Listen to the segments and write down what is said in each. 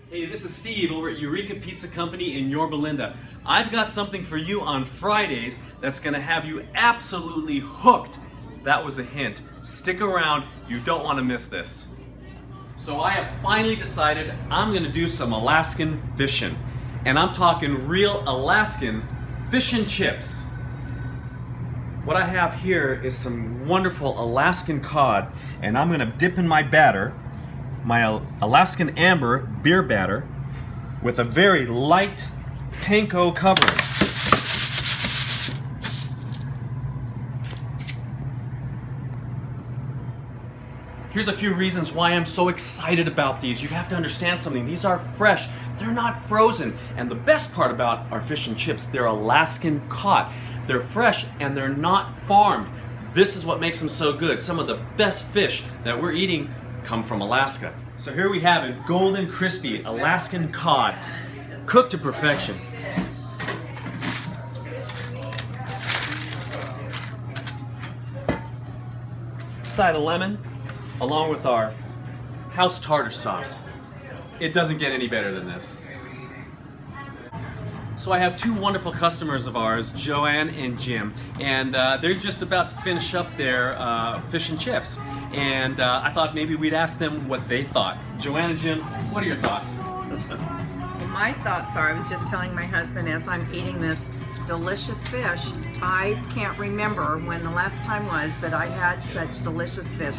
Hey, this is Steve over at Eureka Pizza Company in Yorba. I've got something for you on Fridays that's gonna have you absolutely hooked. That was a hint. Stick around, you don't want to miss this. So I have finally decided I'm gonna do some Alaskan fishing. And I'm talking real Alaskan fish and chips. What I have here is some wonderful Alaskan cod, and I'm gonna dip in my batter, my Alaskan Amber beer batter, with a very light panko covering. Here's a few reasons why I'm so excited about these. You have to understand something. These are fresh. They're not frozen. And the best part about our fish and chips, they're Alaskan caught. They're fresh and they're not farmed. This is what makes them so good. Some of the best fish that we're eating come from Alaska. So here we have it, golden crispy Alaskan cod, cooked to perfection. Side of lemon, along with our house tartar sauce. It doesn't get any better than this. So I have two wonderful customers of ours, Joanne and Jim, and they're just about to finish up their fish and chips. And I thought maybe we'd ask them what they thought. Joanne and Jim, what are your thoughts? Well, my thoughts are, I was just telling my husband as I'm eating this delicious fish, I can't remember when the last time was that I had such delicious fish.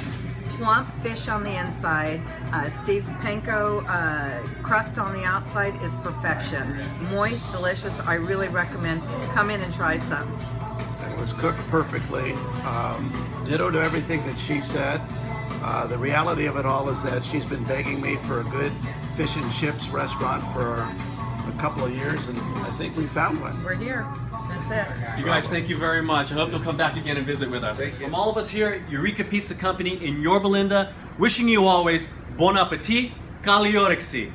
Plump fish on the inside, Steve's panko crust on the outside is perfection. Moist, delicious. I really recommend come in and try some. It was cooked perfectly. Ditto to everything that she said. The reality of it all is that she's been begging me for a good fish and chips restaurant for a couple of years, and I think we found one. We're here. That's it. You guys, thank you very much. I hope you'll come back again and visit with us. From all of us here at Eureka Pizza Company in Yorba, wishing you always bon appetit, kaliorexi.